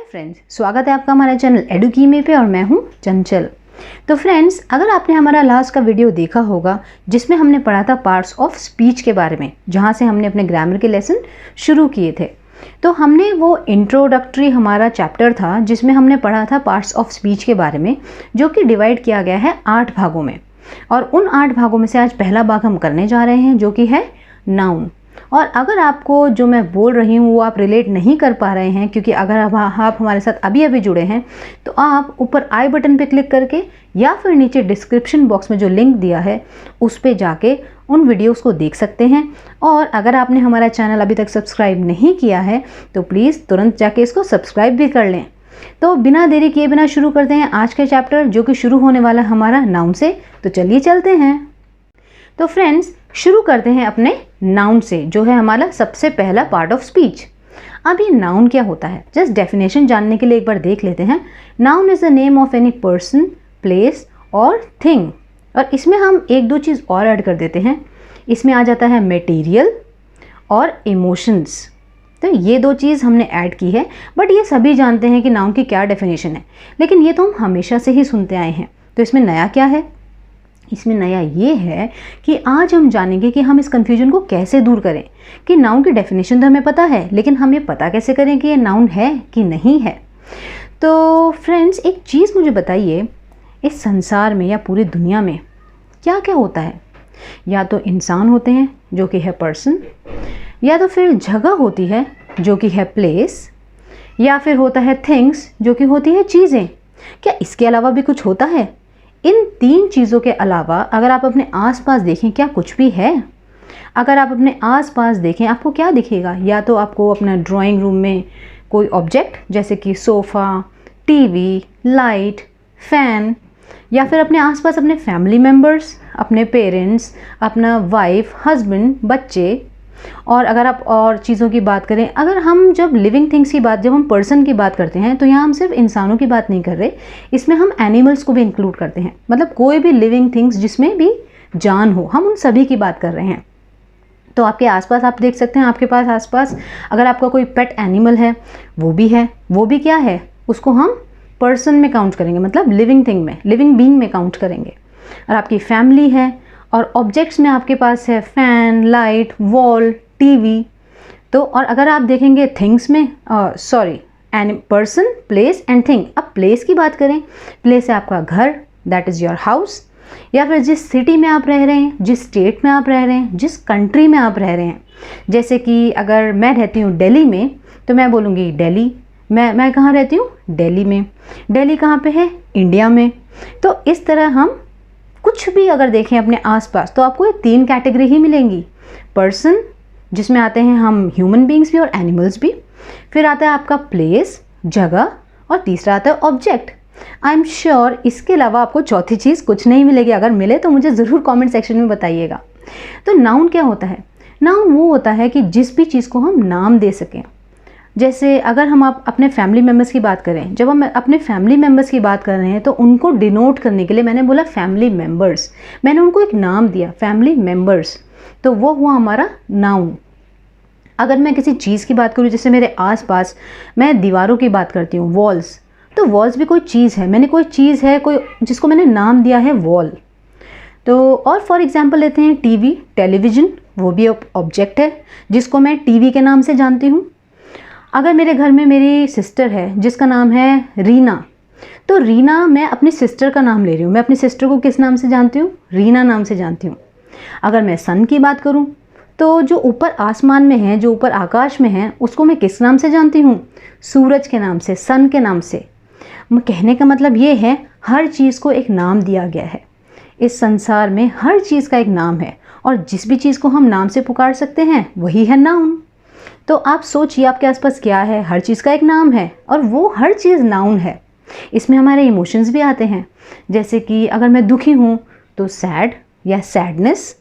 Friends, स्वागत है आपका हमारे चैनल एडुकीमे पे और मैं हूं चंचल। तो फ्रेंड्स, अगर आपने हमारा लास्ट का वीडियो देखा होगा जिसमें हमने पढ़ा था पार्ट्स ऑफ स्पीच के बारे में, जहां से हमने अपने ग्रामर के लेसन शुरू किए थे, तो हमने वो इंट्रोडक्टरी हमारा चैप्टर था जिसमें हमने पढ़ा था पार्ट्स ऑफ स्पीच के बारे में, जो कि डिवाइड किया गया है 8 भागों में। और उन 8 भागों में से आज पहला भाग हम करने जा रहे हैं, जो कि है नाउन। और अगर आपको जो मैं बोल रही हूँ वो आप रिलेट नहीं कर पा रहे हैं, क्योंकि अगर आप हमारे साथ अभी अभी जुड़े हैं, तो आप ऊपर आई बटन पे क्लिक करके या फिर नीचे डिस्क्रिप्शन बॉक्स में जो लिंक दिया है उस पे जाके उन वीडियोस को देख सकते हैं। और अगर आपने हमारा चैनल अभी तक सब्सक्राइब नहीं किया है तो प्लीज़ तुरंत जाके इसको सब्सक्राइब भी कर लें। तो बिना देरी किए बिना शुरू करते हैं आज के चैप्टर, जो कि शुरू होने वाला है हमारा नाउन से। तो चलिए चलते हैं। तो फ्रेंड्स, शुरू करते हैं अपने नाउन से, जो है हमारा सबसे पहला पार्ट ऑफ स्पीच। अब ये नाउन क्या होता है, जस्ट डेफिनेशन जानने के लिए एक बार देख लेते हैं। Noun is the name of any person, place और थिंग। और इसमें हम एक दो चीज़ और ऐड कर देते हैं। इसमें आ जाता है मटेरियल और इमोशंस। तो ये दो चीज़ हमने ऐड की है, बट ये सभी जानते हैं कि नाउन की क्या डेफिनेशन है, लेकिन ये तो हम हमेशा से ही सुनते आए हैं। तो इसमें नया क्या है? इसमें नया ये है कि आज हम जानेंगे कि हम इस कन्फ्यूजन को कैसे दूर करें कि नाउन की डेफिनेशन तो हमें पता है, लेकिन हम ये पता कैसे करें कि ये नाउन है कि नहीं है। तो फ्रेंड्स, एक चीज़ मुझे बताइए, इस संसार में या पूरी दुनिया में क्या क्या होता है? या तो इंसान होते हैं जो कि है पर्सन, या तो फिर जगह होती है जो कि है प्लेस, या फिर होता है थिंग्स जो कि होती है चीज़ें। क्या इसके अलावा भी कुछ होता है? इन 3 चीज़ों के अलावा अगर आप अपने आसपास देखें, क्या कुछ भी है? अगर आप अपने आसपास देखें, आपको क्या दिखेगा? या तो आपको अपना ड्राइंग रूम में कोई ऑब्जेक्ट जैसे कि सोफ़ा, टीवी, लाइट, फैन, या फिर अपने आसपास अपने फैमिली मेम्बर्स, अपने पेरेंट्स, अपना वाइफ, हस्बैंड, बच्चे। और अगर आप और चीज़ों की बात करें, अगर हम जब लिविंग थिंग्स की बात, जब हम पर्सन की बात करते हैं, तो यहाँ हम सिर्फ इंसानों की बात नहीं कर रहे, इसमें हम एनिमल्स को भी इंक्लूड करते हैं। मतलब कोई भी लिविंग थिंग्स जिसमें भी जान हो, हम उन सभी की बात कर रहे हैं। तो आपके आसपास आप देख सकते हैं, आपके पास आसपास अगर आपका कोई पेट एनिमल है, वो भी है। वो भी क्या है? उसको हम पर्सन में काउंट करेंगे, मतलब लिविंग थिंग में, लिविंग बीइंग में काउंट करेंगे। और आपकी फैमिली है, और ऑब्जेक्ट्स में आपके पास है फैन, लाइट, वॉल, टीवी। तो और अगर आप देखेंगे थिंग्स में, पर्सन, प्लेस एंड थिंग। अब प्लेस की बात करें, प्लेस है आपका घर, दैट इज़ योर हाउस, या फिर जिस सिटी में आप रह रहे हैं, जिस स्टेट में आप रह रहे हैं, जिस कंट्री में आप रह रहे हैं। जैसे कि अगर मैं रहती हूँ दिल्ली में, तो मैं बोलूँगी दिल्ली। मैं कहाँ रहती हूँ? दिल्ली में। दिल्ली कहाँ पे है? इंडिया में। तो इस तरह हम कुछ भी अगर देखें अपने आसपास, तो आपको ये 3 कैटेगरी ही मिलेंगी। पर्सन, जिसमें आते हैं हम ह्यूमन बीइंग्स भी और एनिमल्स भी। फिर आता है आपका प्लेस, जगह, और तीसरा आता है ऑब्जेक्ट। आई एम श्योर इसके अलावा आपको चौथी चीज़ कुछ नहीं मिलेगी। अगर मिले तो मुझे ज़रूर कमेंट सेक्शन में बताइएगा। तो नाउन क्या होता है? नाउन वो होता है कि जिस भी चीज़ को हम नाम दे सकें। जैसे अगर हम आप अपने फैमिली मेम्बर्स की बात करें, जब हम अपने फैमिली मेम्बर्स की बात कर रहे हैं, तो उनको डिनोट करने के लिए मैंने बोला फैमिली मेम्बर्स। मैंने उनको एक नाम दिया, फैमिली मेम्बर्स। तो वो हुआ हमारा नाउन। अगर मैं किसी चीज़ की बात करूँ, जैसे मेरे आसपास मैं दीवारों की बात करती हूँ, वॉल्स, तो वॉल्स भी कोई चीज़ है। मैंने कोई चीज़ है, कोई जिसको मैंने नाम दिया है वॉल। तो और फॉर एग्जांपल लेते हैं टीवी, टेलीविज़न, वो भी ऑब्जेक्ट है जिसको मैं टीवी के नाम से जानती हूँ। अगर मेरे घर में मेरी सिस्टर है जिसका नाम है रीना, तो रीना, मैं अपनी सिस्टर का नाम ले रही हूँ। मैं अपनी सिस्टर को किस नाम से जानती हूँ? रीना नाम से जानती हूँ। अगर मैं सन की बात करूँ, तो जो ऊपर आसमान में है, जो ऊपर आकाश में है, उसको मैं किस नाम से जानती हूँ? सूरज के नाम से, सन के नाम से। कहने का मतलब ये है, हर चीज़ को एक नाम दिया गया है। इस संसार में हर चीज़ का एक नाम है, और जिस भी चीज़ को हम नाम से पुकार सकते हैं वही है नाउन। तो आप सोचिए आपके आसपास क्या है? हर चीज़ का एक नाम है, और वो हर चीज़ नाउन है। इसमें हमारे इमोशंस भी आते हैं। जैसे कि अगर मैं दुखी हूँ तो सैड या सैडनेस,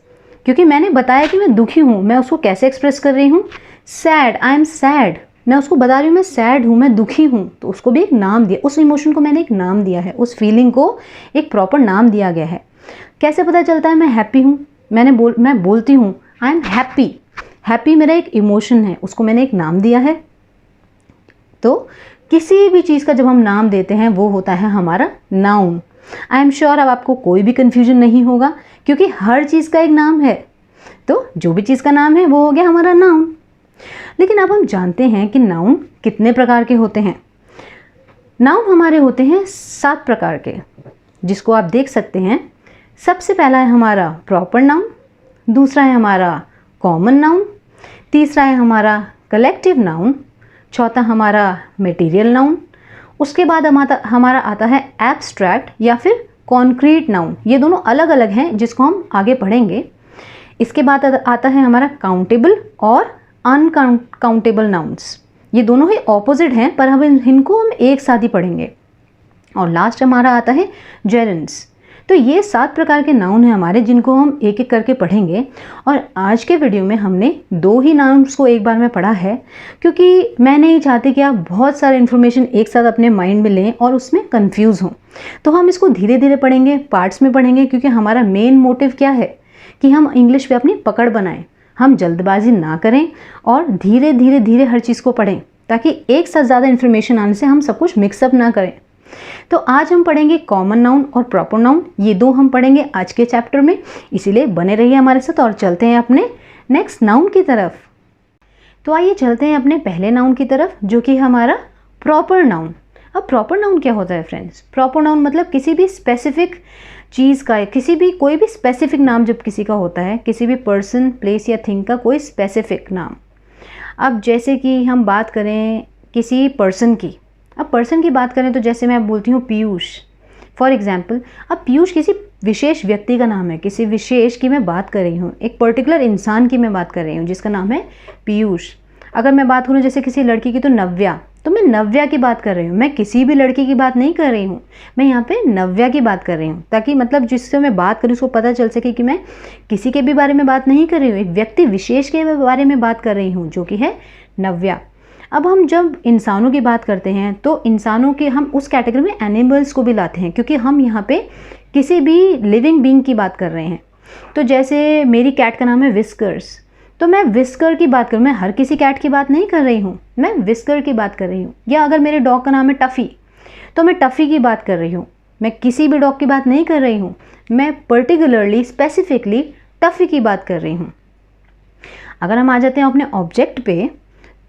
क्योंकि मैंने बताया कि मैं दुखी हूँ, मैं उसको कैसे एक्सप्रेस कर रही हूँ? Sad, I am sad. मैं उसको बता रही हूँ मैं सैड हूँ, मैं दुखी हूँ, तो उसको भी एक नाम दिया। उस इमोशन को मैंने एक नाम दिया है, उस फीलिंग को एक प्रॉपर नाम दिया गया है। कैसे पता चलता है मैं हैप्पी हूँ? मैं बोलती हूँ आई एम हैप्पी। हैप्पी मेरा एक इमोशन है, उसको मैंने एक नाम दिया है। तो किसी भी चीज़ का जब हम नाम देते हैं वो होता है हमारा नाउन। आई एम श्योर अब आपको कोई भी कन्फ्यूजन नहीं होगा, क्योंकि हर चीज़ का एक नाम है, तो जो भी चीज़ का नाम है वो हो गया हमारा नाउन। लेकिन अब हम जानते हैं कि नाउन कितने प्रकार के होते हैं। नाउन हमारे होते हैं 7 प्रकार के, जिसको आप देख सकते हैं। सबसे पहला है हमारा प्रॉपर नाउन, दूसरा है हमारा कॉमन नाउन, तीसरा है हमारा कलेक्टिव नाउन, चौथा हमारा मटेरियल नाउन, उसके बाद हमारा आता है एब्स्ट्रैक्ट या फिर कॉन्क्रीट नाउन। ये दोनों अलग अलग हैं जिसको हम आगे पढ़ेंगे। इसके बाद आता है हमारा काउंटेबल और अनकाउंटेबल नाउन्स। ये दोनों ही ऑपोजिट हैं, पर हम इनको हम एक साथ ही पढ़ेंगे। और लास्ट हमारा आता है जेरेंड्स। तो ये 7 प्रकार के नाउन हैं हमारे, जिनको हम एक एक करके पढ़ेंगे। और आज के वीडियो में हमने 2 ही नाउन्स को एक बार में पढ़ा है, क्योंकि मैं नहीं चाहती कि आप बहुत सारे इन्फॉर्मेशन एक साथ अपने माइंड में लें और उसमें कंफ्यूज हों। तो हम इसको धीरे धीरे पढ़ेंगे, पार्ट्स में पढ़ेंगे, क्योंकि हमारा मेन मोटिव क्या है कि हम इंग्लिश पे अपनी पकड़ बनाएं। हम जल्दबाजी ना करें और धीरे धीरे धीरे हर चीज़ को पढ़ें, ताकि एक साथ ज़्यादा इन्फॉर्मेशन आने से हम सब कुछ मिक्सअप ना करें। तो आज हम पढ़ेंगे कॉमन नाउन और प्रॉपर नाउन, ये 2 हम पढ़ेंगे आज के चैप्टर में। इसीलिए बने रहिए हमारे साथ और चलते हैं अपने नेक्स्ट नाउन की तरफ। तो आइए चलते हैं अपने पहले नाउन की तरफ, जो कि हमारा प्रॉपर नाउन। अब प्रॉपर नाउन क्या होता है फ्रेंड्स? प्रॉपर नाउन मतलब किसी भी स्पेसिफिक चीज़ का, कोई भी स्पेसिफिक नाम जब किसी का होता है, किसी भी पर्सन, प्लेस या थिंग का कोई स्पेसिफिक नाम। अब जैसे कि हम बात करें किसी पर्सन की, अब पर्सन की बात करें तो जैसे मैं बोलती हूँ पीयूष, फॉर एग्जाम्पल। अब पीयूष किसी विशेष व्यक्ति का नाम है, किसी विशेष की मैं बात कर रही हूँ, एक पर्टिकुलर इंसान की मैं बात कर रही हूँ जिसका नाम है पीयूष। अगर मैं बात करूँ जैसे किसी लड़की की, तो नव्या, तो मैं नव्या की बात कर रही हूँ। मैं किसी भी लड़की की बात नहीं कर रही हूँ, मैं यहाँ पे नव्या की बात कर रही हूँ, ताकि मतलब जिससे मैं बात करूँ उसको पता चल सके कि मैं किसी के भी बारे में बात नहीं कर रही हूँ, एक व्यक्ति विशेष के बारे में बात कर रही हूँ, जो कि है नव्या। अब हम जब इंसानों की बात करते हैं तो इंसानों के हम उस कैटेगरी में एनिमल्स को भी लाते हैं, क्योंकि हम यहाँ पे किसी भी लिविंग बीइंग की बात कर रहे हैं। तो जैसे मेरी कैट का नाम है विस्कर्स, तो मैं विस्कर की बात करूँ, मैं हर किसी कैट की बात नहीं कर रही हूँ, मैं विस्कर की बात कर रही हूँ। या अगर मेरे डॉग का नाम है टफ़ी, तो मैं टफ़ी की बात कर रही हूँ, मैं किसी भी डॉग की बात नहीं कर रही हूँ, मैं पर्टिकुलरली स्पेसिफिकली टफ़ी की बात कर रही हूँ। अगर हम आ जाते हैं अपने ऑब्जेक्ट पे,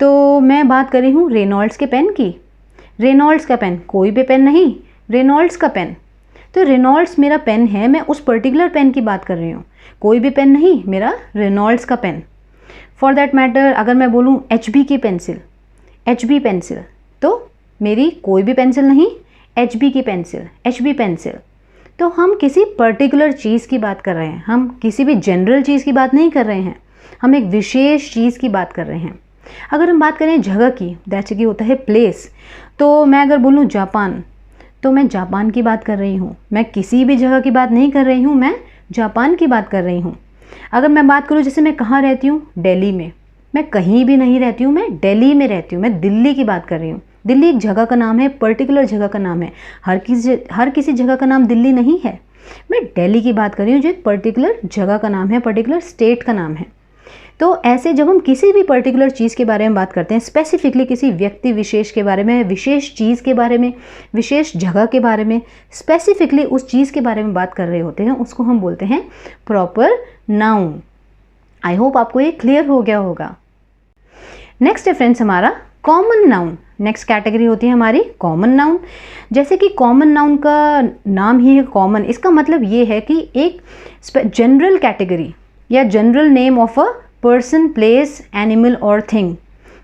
तो मैं बात कर रही हूँ रेनॉल्ड्स के पेन की। रेनॉल्ड्स का पेन, कोई भी पेन नहीं, रेनॉल्ड्स का पेन। तो रेनॉल्ड्स मेरा पेन है, मैं उस पर्टिकुलर पेन की बात कर रही हूँ, कोई भी पेन नहीं, मेरा रेनॉल्ड्स का पेन। फॉर दैट मैटर अगर मैं बोलूँ HB की पेंसिल, HB पेंसिल, तो मेरी कोई भी पेंसिल नहीं, HB की पेंसिल, HB पेंसिल। तो हम किसी पर्टिकुलर चीज़ की बात कर रहे हैं, हम किसी भी जनरल चीज़ की बात नहीं कर रहे हैं, हम एक विशेष चीज़ की बात कर रहे हैं। अगर हम बात करें जगह की, दैट्स की होता है प्लेस, तो मैं अगर बोलूँ जापान, तो मैं जापान की बात कर रही हूँ, मैं किसी भी जगह की बात नहीं कर रही हूँ, मैं जापान की बात कर रही हूँ। अगर मैं बात करूँ जैसे मैं कहाँ रहती हूँ, दिल्ली में, मैं कहीं भी नहीं रहती हूँ, मैं दिल्ली में रहती हूँ, मैं दिल्ली की बात कर रही हूँ। दिल्ली एक जगह का नाम है, पर्टिकुलर जगह का नाम है, हर किसी जगह का नाम दिल्ली नहीं है। मैं दिल्ली की बात कर रही हूँ, जो एक पर्टिकुलर जगह का नाम है, पर्टिकुलर स्टेट का नाम है। तो ऐसे जब हम किसी भी पर्टिकुलर चीज़ के बारे में बात करते हैं, स्पेसिफिकली किसी व्यक्ति विशेष के बारे में, विशेष चीज़ के बारे में, विशेष जगह के बारे में, स्पेसिफिकली उस चीज़ के बारे में बात कर रहे होते हैं, उसको हम बोलते हैं प्रॉपर नाउन। आई होप आपको ये क्लियर हो गया होगा। नेक्स्ट है फ्रेंड्स हमारा कॉमन नाउन। नेक्स्ट कैटेगरी होती है हमारी कॉमन नाउन। जैसे कि कॉमन नाउन का नाम ही है कॉमन, इसका मतलब ये है कि एक जनरल कैटेगरी या general name of a person, place, animal और थिंग।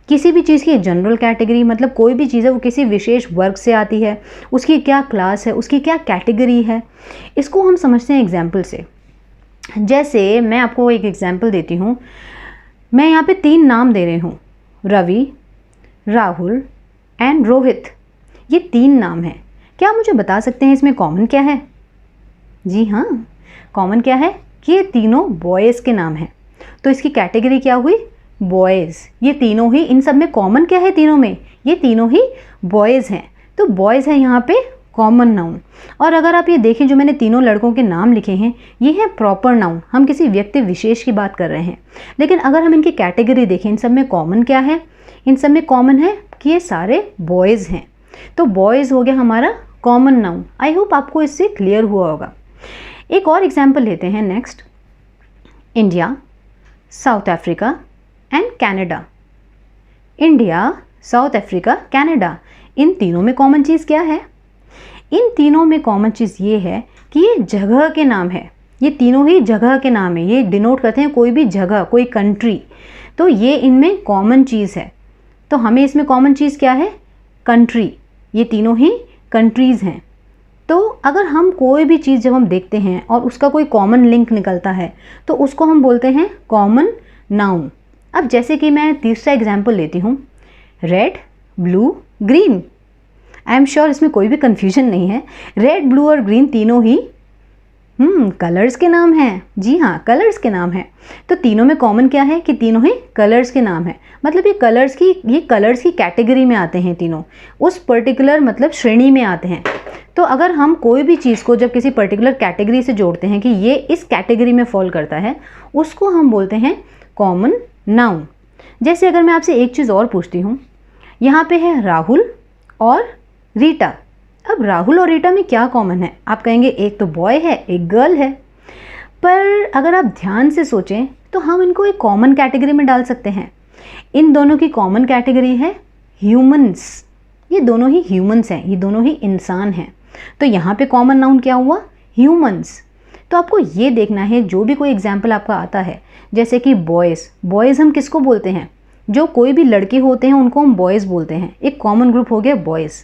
किसी भी चीज़ की जनरल कैटेगरी मतलब कोई भी चीज़ है वो किसी विशेष वर्ग से आती है, उसकी क्या क्लास है, उसकी क्या कैटेगरी है, इसको हम समझते हैं एग्जाम्पल से। जैसे मैं आपको एक एग्जाम्पल देती हूँ, मैं यहाँ पे 3 नाम दे रही हूँ, रवि, राहुल एंड रोहित। ये 3 नाम हैं। क्या आप मुझे बता सकते हैं इसमें कॉमन क्या है? जी हाँ, कॉमन क्या है कि ये तीनों बॉयज़ के नाम हैं। तो इसकी कैटेगरी क्या हुई? बॉयज़। ये तीनों ही, इन सब में कॉमन क्या है तीनों में? ये तीनों ही बॉयज़ हैं। तो बॉयज़ है यहाँ पे कॉमन नाउन। और अगर आप ये देखें, जो मैंने तीनों लड़कों के नाम लिखे हैं, ये है प्रॉपर नाउन, हम किसी व्यक्ति विशेष की बात कर रहे हैं। लेकिन अगर हम इनकी कैटेगरी देखें, इन सब में कॉमन क्या है? इन सब में कॉमन है कि ये सारे बॉयज़ हैं। तो बॉयज़ हो गया हमारा कॉमन नाउन। आई होप आपको इससे क्लियर हुआ होगा। एक और एग्जाम्पल लेते हैं next. India, South Africa and Canada. India, South Africa, Canada, इन तीनों में कॉमन चीज़ क्या है? इन तीनों में कॉमन चीज़ ये है कि ये जगह के नाम है। ये तीनों ही जगह के नाम है। ये डिनोट करते हैं कोई भी जगह, कोई कंट्री। तो ये इनमें कॉमन चीज़ है। तो हमें इसमें कॉमन चीज़ क्या है? कंट्री। ये तीनों ही कंट्रीज़ हैं। तो अगर हम कोई भी चीज़ जब हम देखते हैं और उसका कोई कॉमन लिंक निकलता है तो उसको हम बोलते हैं कॉमन नाउन। अब जैसे कि मैं तीसरा एग्जाम्पल लेती हूँ, red, blue, green. I am sure इसमें कोई भी कन्फ्यूजन नहीं है। रेड, ब्लू और ग्रीन तीनों ही कलर्स के नाम हैं। जी हाँ, कलर्स के नाम हैं। तो तीनों में कॉमन क्या है कि तीनों ही कलर्स के नाम हैं। मतलब ये कलर्स की कैटेगरी में आते हैं तीनों, उस पर्टिकुलर मतलब श्रेणी में आते हैं। तो अगर हम कोई भी चीज़ को जब किसी पर्टिकुलर कैटेगरी से जोड़ते हैं कि ये इस कैटेगरी में फॉल करता है, उसको हम बोलते हैं कॉमन नाउन। जैसे अगर मैं आपसे एक चीज़ और पूछती हूँ, यहाँ पे है राहुल और रीटा। अब राहुल और रीटा में क्या कॉमन है? आप कहेंगे एक तो बॉय है, एक गर्ल है। पर अगर आप ध्यान से सोचें तो हम इनको एक कॉमन कैटेगरी में डाल सकते हैं। इन दोनों की कॉमन कैटेगरी है ह्यूमंस। ये दोनों ही ह्यूमंस हैं, ये दोनों ही इंसान हैं। तो यहाँ पे कॉमन नाउन क्या हुआ? ह्यूमंस। तो आपको ये देखना है, जो भी कोई एग्जाम्पल आपका आता है, जैसे कि बॉयज़। बॉयज़ हम किसको बोलते हैं? जो कोई भी लड़के होते हैं उनको हम बॉयज़ बोलते हैं। एक कॉमन ग्रुप हो गया boys.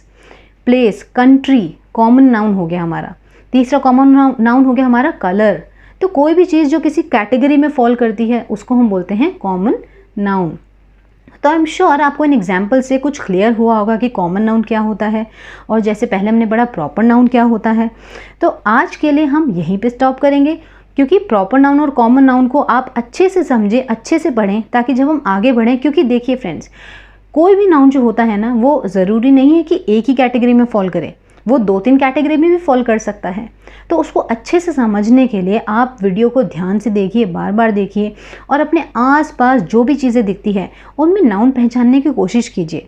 Place, country, common noun हो गया हमारा। तीसरा कॉमन नाउन हो गया हमारा कलर। तो कोई भी चीज़ जो किसी कैटेगरी में फॉल करती है उसको हम बोलते हैं कॉमन नाउन। तो आई एम श्योर आपको इन एग्जाम्पल से कुछ क्लियर हुआ होगा कि कॉमन नाउन क्या होता है और जैसे पहले हमने पढ़ा प्रॉपर नाउन क्या होता है। तो आज के लिए हम यहीं पे स्टॉप करेंगे, क्योंकि प्रॉपर नाउन और कॉमन नाउन को आप अच्छे से समझें, अच्छे से पढ़ें, ताकि जब हम आगे बढ़ें, क्योंकि देखिए फ्रेंड्स, कोई भी नाउन जो होता है ना, वो ज़रूरी नहीं है कि एक ही कैटेगरी में फॉल करे, वो 2-3 कैटेगरी में भी फॉल कर सकता है। तो उसको अच्छे से समझने के लिए आप वीडियो को ध्यान से देखिए, बार बार देखिए और अपने आसपास जो भी चीज़ें दिखती है उनमें नाउन पहचानने की कोशिश कीजिए।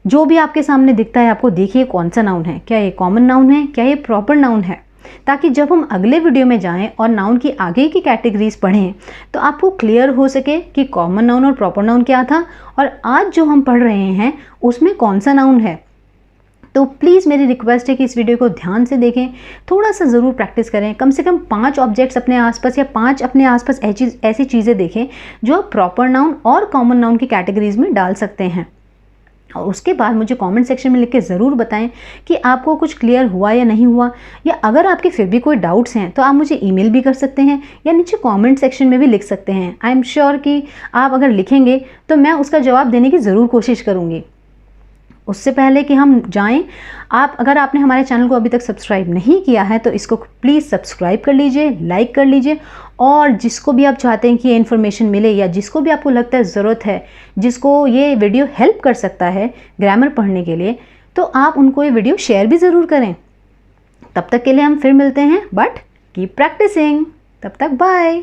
जो भी आपके सामने दिखता है आपको देखिए कौन सा नाउन है, क्या ये कॉमन नाउन है, क्या ये प्रॉपर नाउन है, ताकि जब हम अगले वीडियो में जाएं और नाउन की आगे की कैटेगरीज पढ़ें तो आपको क्लियर हो सके कि कॉमन नाउन और प्रॉपर नाउन क्या था और आज जो हम पढ़ रहे हैं उसमें कौन सा नाउन है। तो प्लीज़ मेरी रिक्वेस्ट है कि इस वीडियो को ध्यान से देखें, थोड़ा सा ज़रूर प्रैक्टिस करें। कम से कम 5 ऑब्जेक्ट्स अपने आसपास या 5 अपने आसपास ऐसी चीज़ें देखें जो आप प्रॉपर नाउन और कॉमन नाउन की कैटेगरीज में डाल सकते हैं। और उसके बाद मुझे कमेंट सेक्शन में लिख के ज़रूर बताएं कि आपको कुछ क्लियर हुआ या नहीं हुआ, या अगर आपके फिर भी कोई डाउट्स हैं तो आप मुझे ईमेल भी कर सकते हैं या नीचे कमेंट सेक्शन में भी लिख सकते हैं। आई एम श्योर कि आप अगर लिखेंगे तो मैं उसका जवाब देने की ज़रूर कोशिश करूँगी। उससे पहले कि हम जाएं, अगर आपने हमारे चैनल को अभी तक सब्सक्राइब नहीं किया है तो इसको प्लीज़ सब्सक्राइब कर लीजिए, लाइक कर लीजिए, और जिसको भी आप चाहते हैं कि ये इन्फॉर्मेशन मिले या जिसको भी आपको लगता है ज़रूरत है, जिसको ये वीडियो हेल्प कर सकता है ग्रामर पढ़ने के लिए, तो आप उनको ये वीडियो शेयर भी ज़रूर करें। तब तक के लिए हम फिर मिलते हैं, बट कीप प्रैक्टिसिंग। तब तक बाय।